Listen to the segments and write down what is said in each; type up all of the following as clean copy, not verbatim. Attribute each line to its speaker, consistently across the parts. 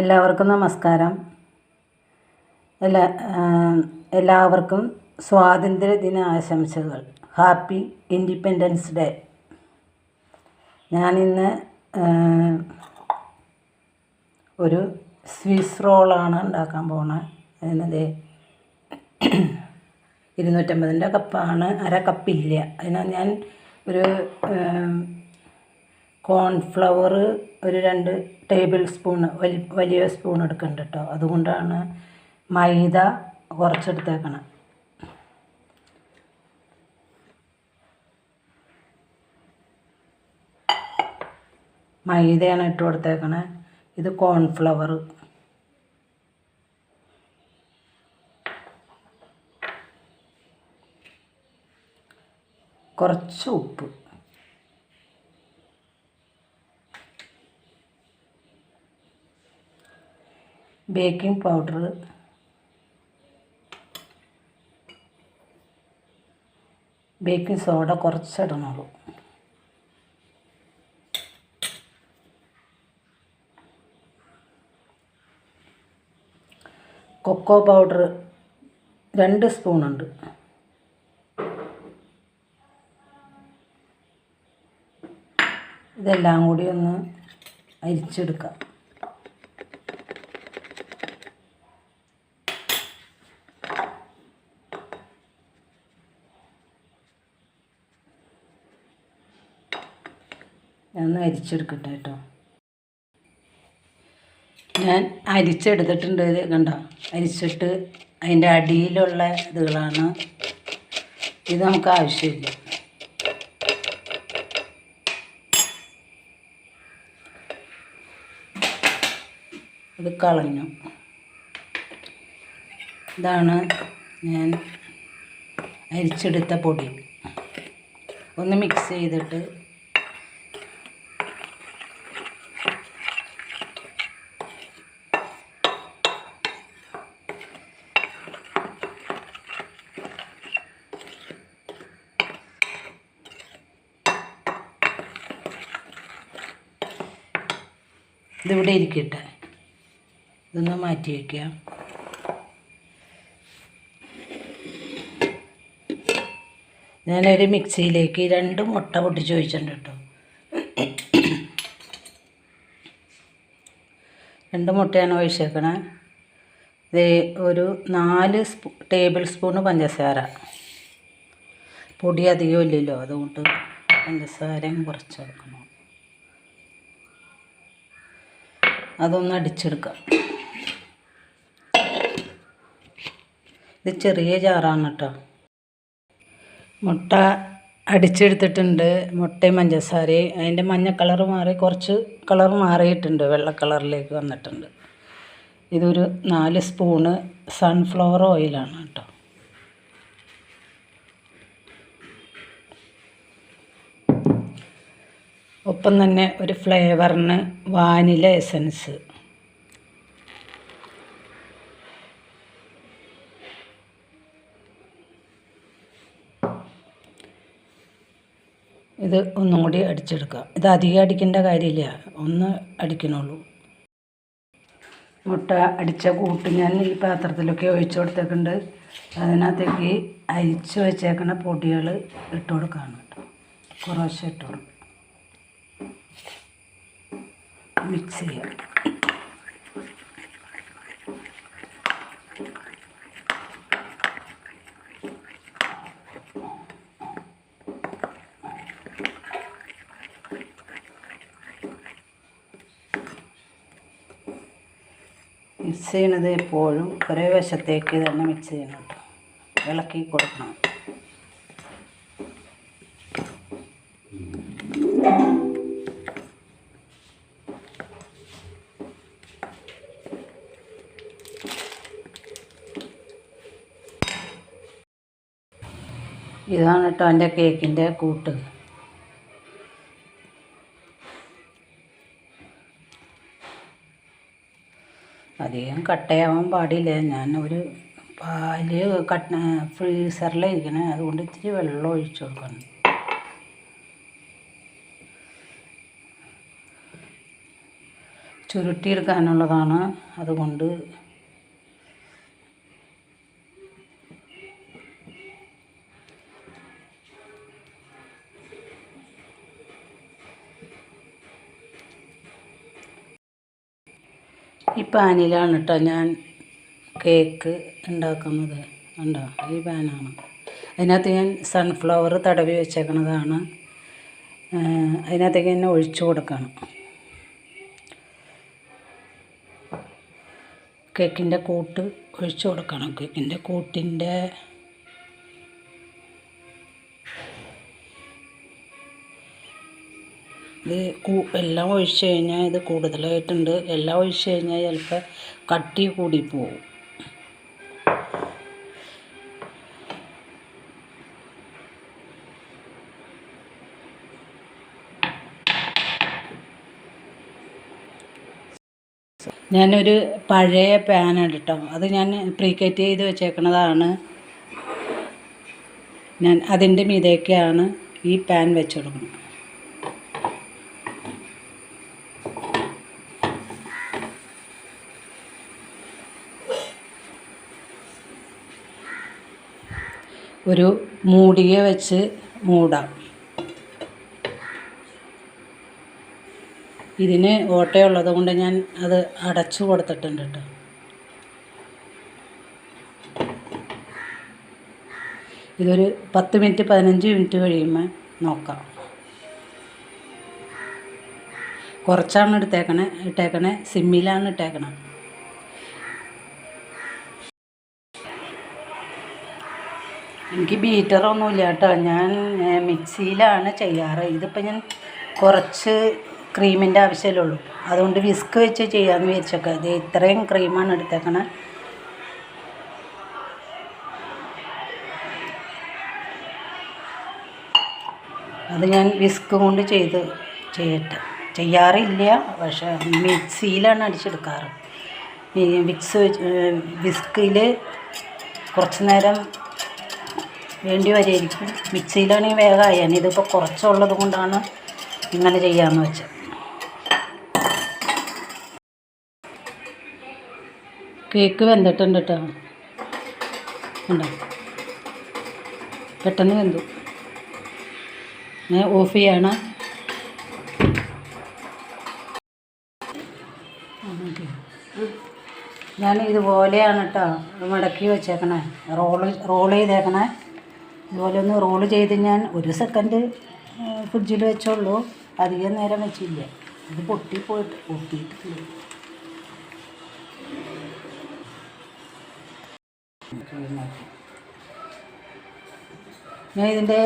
Speaker 1: എല്ലാവർക്കും നമസ്കാരം. എല്ലാവർക്കും സ്വാതന്ത്ര്യദിന ആശംസകൾ. Happy independence day. ഞാനിന്ന് ഒരു സ്വിസ് റോളാണ് ഉണ്ടാക്കാൻ പോകുന്നത്. അതിനത് 250 കപ്പാണ്, അര കപ്പില്ല. അതിന് ഞാൻ ഒരു കോൺഫ്ലവർ ഒരു 2 ടേബിൾ സ്പൂൺ വലിയ സ്പൂൺ എടുക്കുന്നുണ്ട് കേട്ടോ. അതുകൊണ്ടാണ് മൈദ കുറച്ചെടുത്തേക്കണം. മൈദയാണ് ഇട്ട് കൊടുത്തേക്കണേ. ഇത് കോൺഫ്ലവർ, കുറച്ച് ഉപ്പ്, ബേക്കിംഗ് പൗഡർ, ബേക്കിംഗ് സോഡ കുറച്ചിടണുള്ളൂ, കൊക്കോ പൗഡർ 2 സ്പൂണുണ്ട്, ഇതെല്ലാം കൂടി ഒന്ന് അരിച്ചെടുക്കാം. ഒന്ന് അരിച്ചെടുക്കട്ടെ കേട്ടോ. ഞാൻ അരിച്ചെടുത്തിട്ടുണ്ട്. ഇത് കണ്ടോ, അരിച്ചിട്ട് അതിൻ്റെ അടിയിലുള്ള ഇതുകളാണ്. ഇത് നമുക്ക് ആവശ്യമില്ല. ഇത് കളഞ്ഞു. ഇതാണ് ഞാൻ അരിച്ചെടുത്ത പൊടി. ഒന്ന് മിക്സ് ചെയ്തിട്ട് ഇതിവിടെ ഇരിക്കട്ടെ. ഇതൊന്ന് മാറ്റി വയ്ക്കുക. ഞാനൊരു മിക്സിയിലേക്ക് 2 മുട്ട പൊട്ടിച്ച് ഒഴിച്ചിട്ടുണ്ട് കേട്ടോ. 2 മുട്ടയാണ് ഒഴിച്ചേക്കണേ. ഇത് ഒരു 4 ടേബിൾ സ്പൂണ് പഞ്ചസാര. പൊടി അധികം ഇല്ലല്ലോ, അതുകൊണ്ട് പഞ്ചസാരയും കുറച്ച് കൊടുക്കണം. അതൊന്ന് അടിച്ചെടുക്കാം. ഇത് ചെറിയ ജാറാണ് കേട്ടോ. മുട്ട അടിച്ചെടുത്തിട്ടുണ്ട്. മുട്ടയും പഞ്ചസാരയും അതിൻ്റെ മഞ്ഞ കളർ മാറി, കുറച്ച് കളർ മാറിയിട്ടുണ്ട്, വെള്ള കളറിലേക്ക് വന്നിട്ടുണ്ട്. ഇതൊരു 4 സ്പൂണ് സൺഫ്ലവർ ഓയിലാണ് കേട്ടോ. ഒപ്പം തന്നെ ഒരു ഫ്ലേവറിന് വാനില എസൻസ്, ഇത് ഒന്നും കൂടി അടിച്ചെടുക്കാം. ഇത് അധികം അടിക്കേണ്ട കാര്യമില്ല, ഒന്ന് അടിക്കണുള്ളൂ. മുട്ട അടിച്ച കൂട്ട് ഞാൻ ഈ പാത്രത്തിലൊക്കെ ഒഴിച്ചു കൊടുത്തേക്കുണ്ട്. അതിനകത്തേക്ക് അരിച്ച് വെച്ചേക്കണ പൊടികൾ ഇട്ട് കൊടുക്കുകയാണ് കേട്ടോ. കുറേശ്ശെ ഇട്ട് കൊടുക്കും. മിക്സ് ചെയ്യാം. മിക്സ് ചെയ്യണത് എപ്പോഴും ഒരേ വശത്തേക്ക് തന്നെ മിക്സ് ചെയ്യണം കേട്ടോ. ഇളക്കി കൊടുക്കണം. ഇതാണ് കേട്ടോ എൻ്റെ കേക്കിൻ്റെ കൂട്ട്. അധികം കട്ടയാവാൻ പാടില്ല. ഞാൻ ഒരു പാല് ഫ്രീസറിലിരിക്കണേ, അതുകൊണ്ട് ഇത്തിരി വെള്ളം ഒഴിച്ചു കൊടുക്കണം. ചുരുട്ടിയെടുക്കാനുള്ളതാണ്. അതുകൊണ്ട് ഈ പാനിലാണ് കേട്ടോ ഞാൻ കേക്ക് ഉണ്ടാക്കുന്നത്. ഉണ്ടോ, ഈ പാനാണ്. അതിനകത്ത് ഞാൻ സൺഫ്ലവർ തടവി വെച്ചേക്കണതാണ്. അതിനകത്തേക്ക് തന്നെ ഒഴിച്ചു കൊടുക്കണം. കേക്കിൻ്റെ കൂട്ട് ഒഴിച്ചു കൊടുക്കണം. കേക്കിൻ്റെ കൂട്ടിൻ്റെ ഇത് എല്ലാം ഒഴിച്ച് കഴിഞ്ഞാൽ ഇത് കൂടുതലായിട്ടുണ്ട്. എല്ലാം ഒഴിച്ച് കഴിഞ്ഞാൽ ചിലപ്പോൾ കട്ടി കൂടിപ്പോവും. ഞാനൊരു പഴയ പാനാണ് കേട്ടോ, അത് ഞാൻ പ്രീകേറ്റ് ചെയ്ത് വെച്ചേക്കണതാണ്. ഞാൻ അതിൻ്റെ മീതേക്കാണ് ഈ പാൻ വെച്ച് കൊടുക്കുന്നത്. ഒരു മൂടിക വെച്ച് മൂടാം. ഇതിന് ഓട്ടയുള്ളത് കൊണ്ട് ഞാൻ അത് അടച്ചു കൊടുത്തിട്ടുണ്ട് കേട്ടോ. ഇതൊരു 10 മിനിറ്റ് 15 മിനിറ്റ് കഴിയുമ്പോൾ നോക്കാം. കുറച്ചാണ് ഇട്ടേക്കണേ, സിമ്മിലാണ് ഇട്ടേക്കണേ. എനിക്ക് ബീറ്ററൊന്നുമില്ല കേട്ടോ, ഞാൻ മിക്സിയിലാണ് ചെയ്യാറ്. ഇതിപ്പോൾ ഞാൻ കുറച്ച് ക്രീമിൻ്റെ ആവശ്യമല്ലേ ഉള്ളൂ, അതുകൊണ്ട് വിസ്ക് വെച്ച് ചെയ്യാമെന്ന് വിചാരിച്ചൊക്കെ. ഇത് ഇത്രയും ക്രീമാണ് എടുത്തേക്കണേ. അത് ഞാൻ വിസ്ക് കൊണ്ട് ചെയ്യാറില്ല, പക്ഷേ മിക്സിയിലാണ് അടിച്ചെടുക്കാറ്. ഈ വിസ്കിൽ കുറച്ച് നേരം വേണ്ടി വരുമായിരിക്കും. മിക്സിയിലാണെങ്കിൽ വേഗമായി. ഇതിപ്പോൾ കുറച്ചുള്ളത് കൊണ്ടാണ് ഇങ്ങനെ ചെയ്യാമെന്ന് വെച്ചത്. കേക്ക് വെന്തിട്ടുണ്ട് കേട്ടോ. ഉണ്ടോ, പെട്ടെന്ന് വെന്തു. ഞാൻ ഓഫ് ചെയ്യാണ്. ഞാൻ ഇതുപോലെയാണ് കേട്ടോ മടക്കി വെച്ചേക്കണേ, റോൾ ചെയ്തേക്കണേ. ഇതുപോലെ ഒന്ന് റോൾ ചെയ്ത് ഞാൻ 1 സെക്കൻഡ് ഫ്രിഡ്ജിൽ വെച്ചോളൂ, അധികം നേരം വെച്ചില്ല. ഇത് പൊട്ടിയിട്ടില്ല. ഞാൻ ഇതിൻ്റെ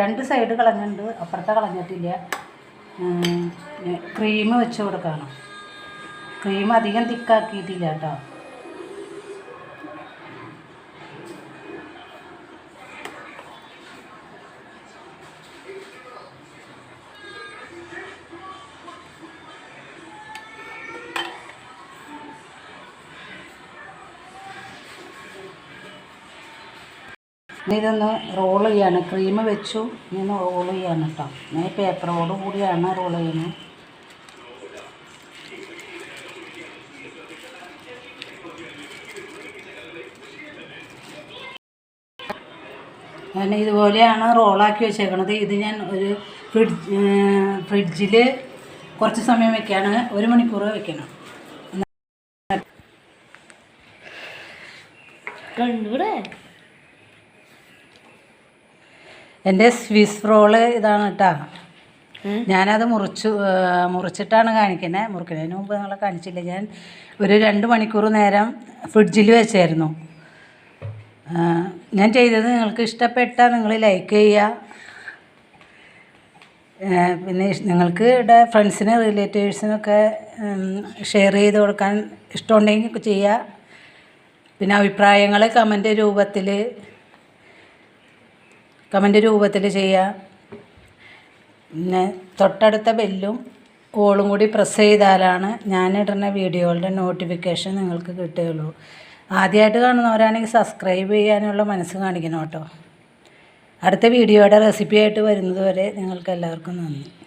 Speaker 1: രണ്ട് സൈഡ് കളഞ്ഞിട്ടുണ്ട്, അപ്പുറത്തെ കളഞ്ഞിട്ടില്ല. ക്രീം വെച്ച് കൊടുക്കണം. ക്രീം അധികം തിക്കാക്കിയിട്ടില്ല കേട്ടോ. ഇതൊന്ന് റോൾ ചെയ്യാണ്. ക്രീം വെച്ചു, ഇങ്ങനെ റോൾ ചെയ്യാണ് കേട്ടോ. ഞാൻ പേപ്പറോട് കൂടിയാണ് റോൾ ചെയ്യുന്നത്. ഞാൻ ഇതുപോലെയാണ് റോളാക്കി വെച്ചേക്കണത്. ഇത് ഞാൻ ഒരു ഫ്രിഡ്ജിൽ കുറച്ച് സമയം വെക്കുകയാണ്. 1 മണിക്കൂർ വെക്കണം. കണ്ടൂടെ എൻ്റെ സ്വിസ് റോള് ഇതാണ് കേട്ടോ. ഞാനത് മുറിച്ചിട്ടാണ് കാണിക്കുന്നത്. മുറിക്കുന്നതിന് മുമ്പ് നിങ്ങളെ കാണിച്ചില്ല. ഞാൻ ഒരു 2 മണിക്കൂർ നേരം ഫ്രിഡ്ജിൽ വെച്ചായിരുന്നു. ഞാൻ ചെയ്തത് നിങ്ങൾക്ക് ഇഷ്ടപ്പെട്ടാൽ നിങ്ങൾ ലൈക്ക് ചെയ്യുക. പിന്നെ നിങ്ങൾക്ക് ഫ്രണ്ട്സിന് റിലേറ്റീവ്സിനൊക്കെ ഷെയർ ചെയ്ത് കൊടുക്കാൻ ഇഷ്ടമുണ്ടെങ്കിൽ ചെയ്യുക. പിന്നെ അഭിപ്രായങ്ങൾ കമൻറ്റ് രൂപത്തിൽ ചെയ്യുക. പിന്നെ തൊട്ടടുത്ത ബെല്ലും ഓളും കൂടി പ്രസ് ചെയ്താലാണ് ഞാനിടുന്ന വീഡിയോകളുടെ നോട്ടിഫിക്കേഷൻ നിങ്ങൾക്ക് കിട്ടുകയുള്ളൂ. ആദ്യമായിട്ട് കാണുന്നവരാണെങ്കിൽ സബ്സ്ക്രൈബ് ചെയ്യാനുള്ള മനസ്സ് കാണിക്കണം കേട്ടോ. അടുത്ത വീഡിയോയുടെ റെസിപ്പി ആയിട്ട് വരുന്നത് വരെ നിങ്ങൾക്ക് എല്ലാവർക്കും നന്ദി.